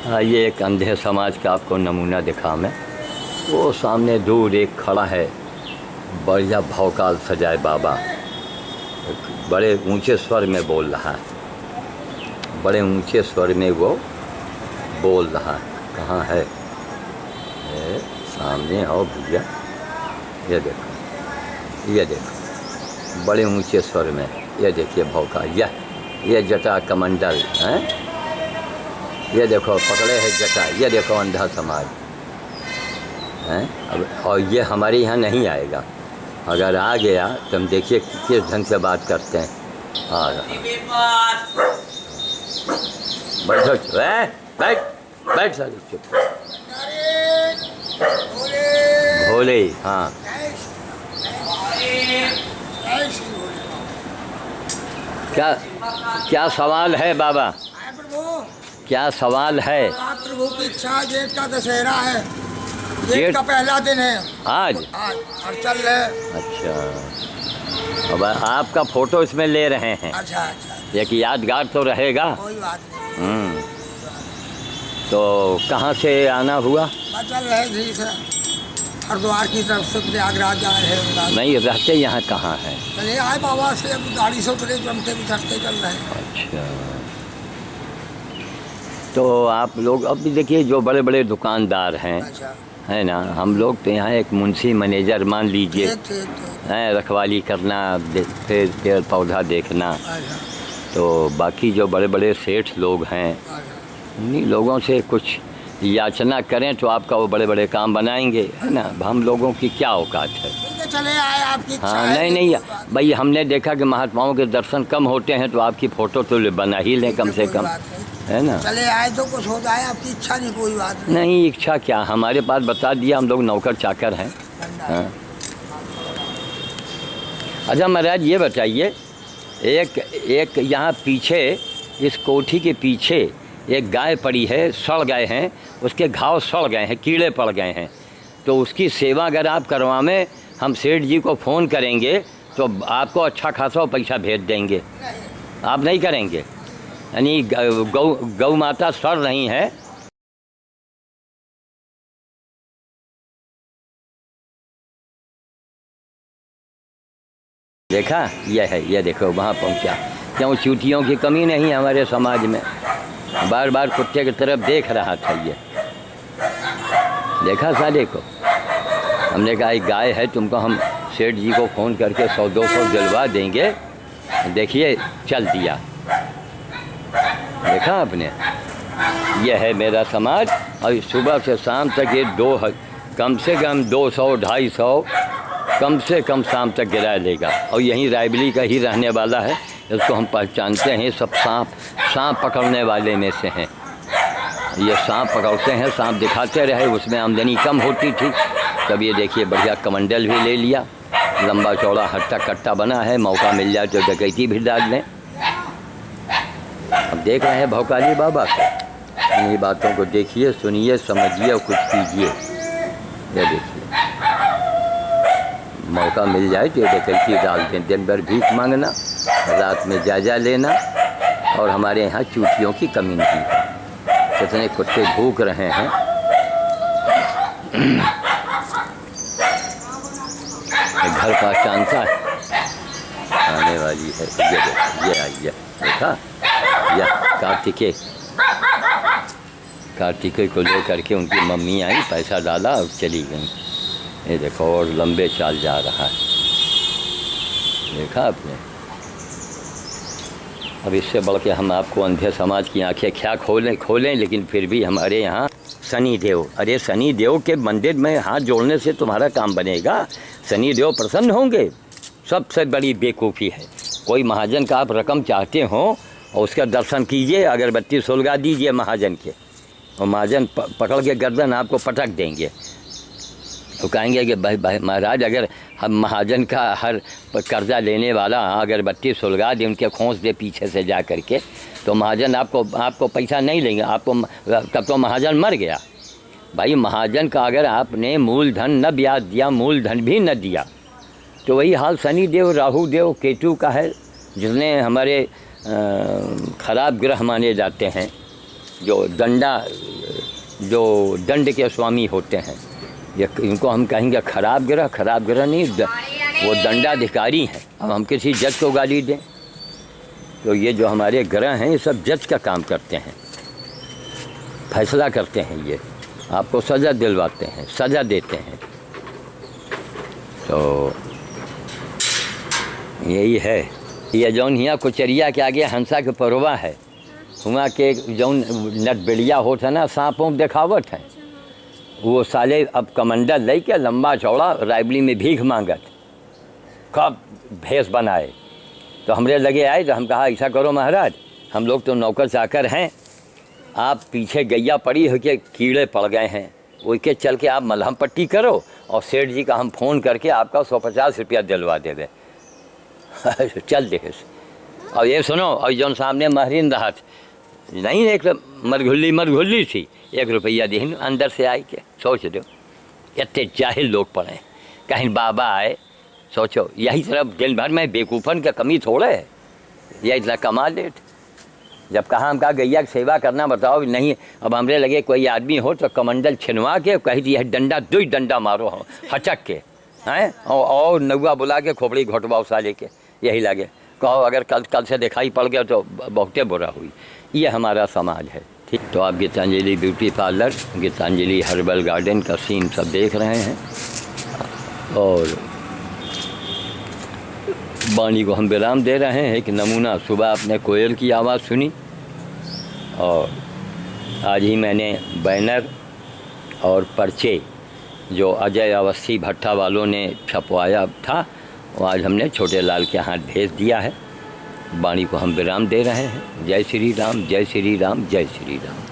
ये एक अंधे समाज का आपको नमूना दिखा मैं। वो सामने दूर एक खड़ा है, बढ़िया भौकाल सजाए बाबा, बड़े ऊंचे स्वर में बोल रहा है, बड़े ऊंचे स्वर में वो बोल रहा है। कहाँ है? सामने आओ भैया, ये देखो, ये देखो, बड़े ऊंचे स्वर में, ये देखिए भौका, ये जटा कमंडल हैं, ये देखो पकड़े है जटा, ये देखो अंधा समाज हैं। अब और ये हमारे यहाँ नहीं आएगा, अगर आ गया तो हम देखिए किस ढंग से बात करते हैं। आ रहा, बैठो, बैठ बैठ साले, चुप, भोले। हाँ, क्या क्या सवाल है बाबा? क्या सवाल है? प्रभु की इच्छा, जेठ का दशहरा है, जेठ का पहला दिन है आज और चल रहे। अच्छा, अब आपका फोटो इसमें ले रहे हैं। अच्छा अच्छा, एक यादगार तो रहेगा। कोई बात नहीं। तो कहाँ से आना हुआ? चल रहे जी से हरिद्वार की तरफ से प्रयागराज जा रहे हैं। नहीं, रहते यहाँ कहाँ हैं? चले आए बाबा से, अब गाड़ी से उतरे, जमते बिछड़ते चल रहे हैं। अच्छा, तो आप लोग अब भी देखिए जो बड़े बड़े दुकानदार हैं, अच्छा, है ना, हम लोग तो यहाँ एक मुंशी मैनेजर मान लीजिए हैं, रखवाली करना, फिर पेड़ पौधा देखना। अच्छा, तो बाकी जो बड़े बड़े सेठ लोग हैं, उन्हीं लोगों से कुछ याचना करें तो आपका वो बड़े बड़े काम बनाएंगे, है ना। हम लोगों की क्या औकात है? चले आए, आपकी इच्छा हाँ, है। नहीं भाई, हमने देखा कि महात्माओं के दर्शन कम होते हैं, तो आपकी फ़ोटो तो बना ही लें कम से कम, है ना। चले आए तो कुछ हो जाए, आपकी इच्छा नहीं, कोई बात नहीं। नहीं, इच्छा क्या, हमारे पास बता दिया, हम लोग नौकर चाकर हैं। हाँ। अच्छा महाराज, ये बताइए, एक यहाँ पीछे, इस कोठी के पीछे एक गाय पड़ी है, सड़ गए हैं, उसके घाव सड़ गए हैं, कीड़े पड़ गए हैं, तो उसकी सेवा अगर आप करवाएं, हम सेठ जी को फ़ोन करेंगे तो आपको अच्छा खासा पैसा भेज देंगे। आप नहीं करेंगे? यानी गौ माता सड़ रही हैं, देखा, यह है, ये देखो वहाँ पहुँचा। क्यों चूटियों की कमी नहीं हमारे समाज में? बार बार कुत्ते की तरफ देख रहा था, ये देखा साले को। हमने कहा एक गाय है, तुमको हम सेठ जी को फ़ोन करके 100-200 दिलवा देंगे। देखिए चल दिया, देखा आपने। यह है मेरा समाज, और सुबह से शाम तक ये कम से कम 200-250 कम से कम शाम तक गिरा लेगा। और यहीं रायबली का ही रहने वाला है, इसको हम पहचानते हैं। सब सांप पकड़ने वाले में से हैं। ये सांप पकड़ते हैं, सांप दिखाते रहे, उसमें आमदनी कम होती थी। तब ये देखिए बढ़िया कमंडल भी ले लिया, लंबा चौड़ा हट्टा कट्टा बना है, मौका मिल जाए तो डकैती भी डाल लें। अब देख रहे हैं भौकाली बाबा को, इन्हीं बातों को देखिए, सुनिए, समझिए और कुछ कीजिए। ये देखिए, मौका मिल जाए तो डकैती डाल दें। दिन भर भीख मांगना, रात में जायजा लेना, और हमारे यहाँ चूटियों की कमी नहीं है। कितने कुत्ते भूख रहे हैं। घर का चांसा आने वाली है, ये देखो, ये आई है, देखा, यह कार्तिकेय को ले करके उनकी मम्मी आई, पैसा डाला और चली गई। ये देखो, और लंबे चाल जा रहा है, देखा आपने। अब इससे बढ़ के हम आपको अंधे समाज की आंखें क्या खोलें, लेकिन फिर भी हमारे यहाँ शनि देव, अरे शनि देव के मंदिर में हाथ जोड़ने से तुम्हारा काम बनेगा? शनि देव प्रसन्न होंगे? सबसे बड़ी बेवकूफ़ी है। कोई महाजन का आप रकम चाहते हो और उसका दर्शन कीजिए, अगरबत्ती सुलगा दीजिए महाजन के, और महाजन पकड़ के गर्दन आपको पटक देंगे। तो कहेंगे कि भाई महाराज, अगर हम महाजन का हर कर्जा लेने वाला अगरबत्ती सुलगा दे, उनके खोंस दे पीछे से जा कर के, तो महाजन आपको पैसा नहीं लेंगे, आपको तब तो महाजन मर गया। भाई महाजन का अगर आपने मूलधन न ब्याज दिया, मूलधन भी न दिया, तो वही हाल शनि देव, राहु देव, केतु का है, जिसने हमारे ख़राब ग्रह माने जाते हैं, जो डंडा जो दंड के स्वामी होते हैं, ये इनको हम कहेंगे खराब ग्रह नहीं, वो दंडाधिकारी हैं। अब हम किसी जज को गाली दें तो ये जो हमारे ग्रह हैं ये सब जज का काम करते हैं, फैसला करते हैं, ये आपको सज़ा दिलवाते हैं, सज़ा देते हैं। तो यही है। ये जौन हियाँ कुचरिया के आगे हंसा के परवा है, हुआ के जौन नटबेड़िया होता ना, सांपों देखावट है, वो साले अब कमंडल ले के लंबा चौड़ा रायबली में भीख मांगत, कब भैंस बनाए। तो हमरे लगे आए तो हम कहा ऐसा करो महाराज, हम लोग तो नौकर चाकर हैं, आप पीछे गैया पड़ी हो के कीड़े पड़ गए हैं, उसके चल के आप मलहम पट्टी करो और सेठ जी का हम फ़ोन करके आपका 150 रुपया दिलवा दे दे। चल दे। और ये सुनो, और जौन सामने महरीन रहा नहीं, एक मरघुल्ली थी, 1 रुपया दीन अंदर से आई के। सोच दो इतने जाहिल लोग पड़े, कहीं बाबा आए, सोचो यही तरफ दिन भर में बेवकूफ़न का कमी थोड़े है, यह इतना कमा लेट। जब कहा हम कहा गैया की सेवा करना बताओ, नहीं। अब हमरे लगे कोई आदमी हो तो कमंडल छिनवा के कही दिया डंडा 2 डंडा मारो हो हचक के हैं, और नौआ बुला के खोपड़ी घोटवाओ साले के, यही लगे। कहो अगर कल से दिखाई पड़ गया तो बहुते बुरा हुई। ये हमारा समाज है, ठीक। तो आप Geetanjali beauty parlour, Geetanjali herbal garden का सीन सब देख रहे हैं। और वाणी को हम विराम दे रहे हैं। एक नमूना, सुबह आपने कोयल की आवाज़ सुनी, और आज ही मैंने बैनर और पर्चे जो अजय अवस्थी भट्टा वालों ने छपवाया था, वो आज हमने छोटे लाल के हाथ भेज दिया है। वाणी को हम विराम दे रहे हैं। जय श्री राम, जय श्री राम, जय श्री राम।